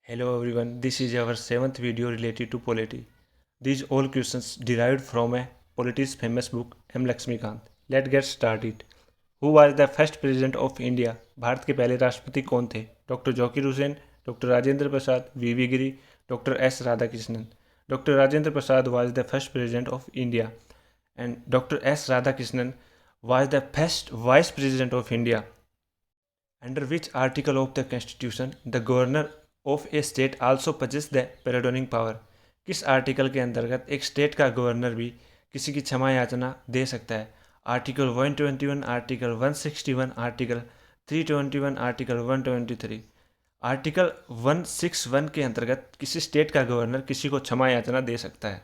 Hello everyone, this is our seventh video related to polity. These all questions derived from a politics famous book M. Lakshmikant. Let's get started. Who was the first president of India? Bharat के पहले राष्ट्रपति कौन थे? Doctor Zakir Hussain, doctor Rajendra Prasad, V Giri, doctor S Radhakrishnan. Dr. Rajendra Prasad was the first president of India and Dr. S. Radhakrishnan was the first vice president of India. Under which article of the Constitution the governor of a state also possess the pardoning power? किस article के अंतर्गत एक state का governor भी किसी की क्षमा याचना दे सकता है? Article 121, article 161, article 321, article 123. Article 161 के अंतर्गत किसी स्टेट का गवर्नर किसी को क्षमा याचना दे सकता है.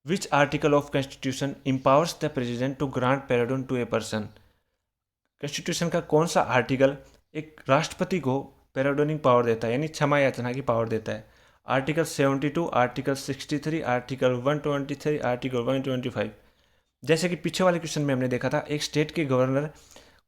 Which article of constitution empowers the president to grant pardon to a person? Constitution का कौन सा आर्टिकल एक राष्ट्रपति को पेराडोनिंग पावर देता है यानी क्षमा याचना की पावर देता है? Article 72, article 63, article 123, article 125. जैसे कि पीछे वाले क्वेश्चन में हमने देखा था, एक स्टेट के गवर्नर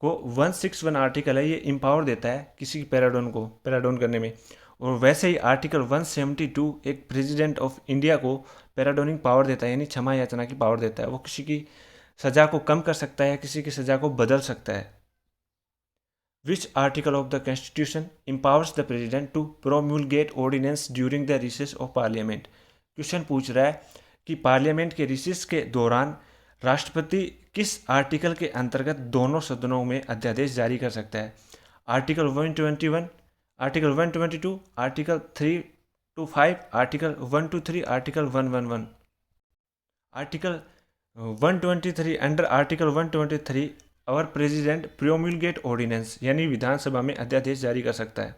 को 161 आर्टिकल है, ये इम्पावर देता है किसी की पेराडोन करने में. और वैसे ही आर्टिकल 172 एक प्रेसिडेंट ऑफ इंडिया को पेराडोनिंग पावर देता है यानी क्षमा याचना की पावर देता है. वो किसी की सज़ा को कम कर सकता है, किसी की सज़ा को बदल सकता है. Which article of the Constitution empowers the President to promulgate ordinance during the recess of Parliament? Question पूछ रहा है कि पार्लियामेंट के रिसेस के दौरान राष्ट्रपति किस आर्टिकल के अंतर्गत दोनों सदनों में अध्यादेश जारी कर सकता है? Article 121, article 122, article 325, article 123, article 111. Article 123, under article 123 our president promulgate ordinance यानी विधानसभा में अध्यादेश जारी कर सकता है.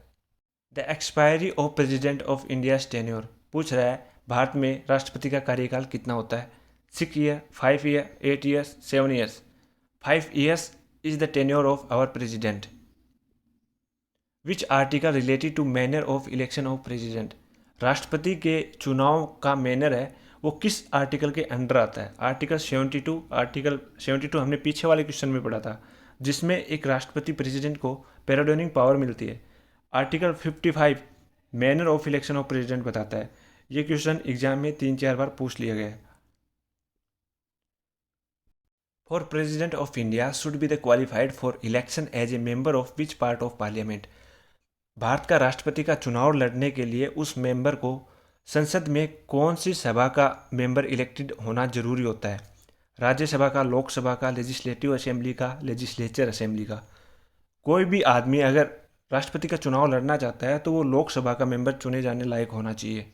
The expiry of president of India tenure पूछ रहा है भारत में राष्ट्रपति का कार्यकाल कितना होता है? 6 year, 5 year, 8 years, 7 years. 5 years is the tenure of our president. Which article related to manner of election of president? राष्ट्रपति के चुनाव का मैनर है वो किस आर्टिकल के अंडर आता है? आर्टिकल 72. आर्टिकल 72 हमने पीछे वाले क्वेश्चन में पढ़ा था, जिसमें एक राष्ट्रपति प्रेसिडेंट को पेराडोनिंग पावर मिलती है. Article 55 manner of election of president बताता है. ये क्वेश्चन एग्जाम में 3-4 बार पूछ लिया गया है. For president of India should be the qualified for election as a member of which part of parliament? Bharat का राष्ट्रपति का चुनाव लड़ने के लिए उस मेंबर को संसद में कौन सी सभा का मेंबर इलेक्टेड होना जरूरी होता है? राज्यसभा का, लोकसभा का, लेजिस्लेटिव असेंबली का, लेजिस्लेचर असेंबली का. कोई भी आदमी अगर राष्ट्रपति का चुनाव लड़ना चाहता है तो वो लोकसभा का मेंबर चुने जाने लायक होना चाहिए.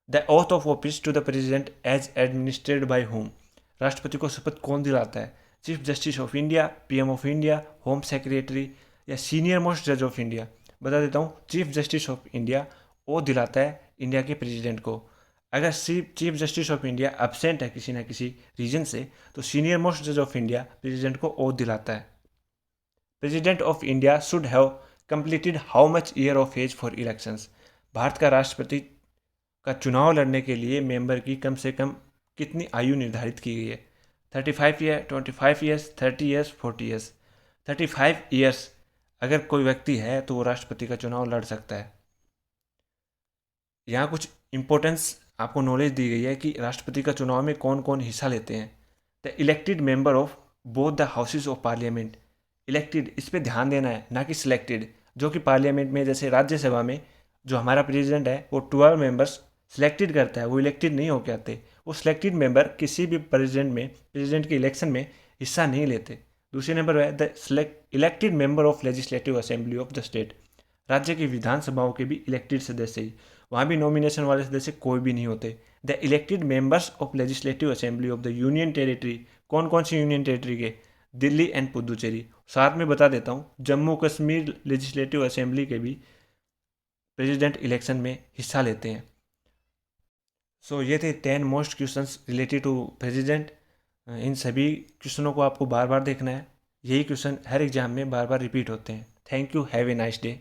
The oath of office to the president as administered by whom? राष्ट्रपति को शपथ कौन दिलाता है? Chief justice of India, PM of India, home secretary या सीनियर मोस्ट जज ऑफ इंडिया? बता देता हूँ, चीफ जस्टिस ऑफ इंडिया वो दिलाता है इंडिया के प्रेसिडेंट को. अगर chief justice of India absent है किसी न किसी रीजन से तो सीनियर मोस्ट जज ऑफ इंडिया प्रेसिडेंट को ओथ दिलाता है. President of India should have completed how much year of age for elections? Bharat का राष्ट्रपति का चुनाव लड़ने के लिए मेंबर की कम से कम कितनी आयु निर्धारित की गई है? 35 year, 25 years, 30 years, 40 years. 35 years अगर कोई व्यक्ति है तो वो राष्ट्रपति का चुनाव लड़ सकता है. यहाँ कुछ इंपॉर्टेंस आपको नॉलेज दी गई है कि राष्ट्रपति का चुनाव में कौन कौन हिस्सा लेते हैं. The elected member of both the houses of parliament. Elected, इस पर ध्यान देना है, ना कि सिलेक्टेड. जो कि पार्लियामेंट में जैसे राज्यसभा में जो हमारा प्रेसिडेंट है वो 12 मेंबर्स सिलेक्टेड करता है, वो इलेक्टेड नहीं होके आते. वो सिलेक्टेड मेंबर किसी भी प्रेसिडेंट के इलेक्शन में हिस्सा नहीं लेते. दूसरे नंबर है the elected member of legislative assembly of the state. राज्य की विधानसभाओं के भी इलेक्टेड सदस्य ही, वहाँ भी नॉमिनेशन वाले सदस्य कोई भी नहीं होते. The elected members of legislative assembly of the union territory. कौन कौन सी यूनियन टेरिटरी के? दिल्ली एंड पुदुचेरी. साथ में बता देता हूँ, जम्मू कश्मीर लेजिस्लेटिव असेंबली के भी प्रेसिडेंट इलेक्शन में हिस्सा लेते हैं. सो ये थे 10 most questions related to president. इन सभी क्वेश्चनों को आपको बार बार देखना है. यही क्वेश्चन हर एग्जाम में बार बार रिपीट होते हैं. Thank you. Have a nice day.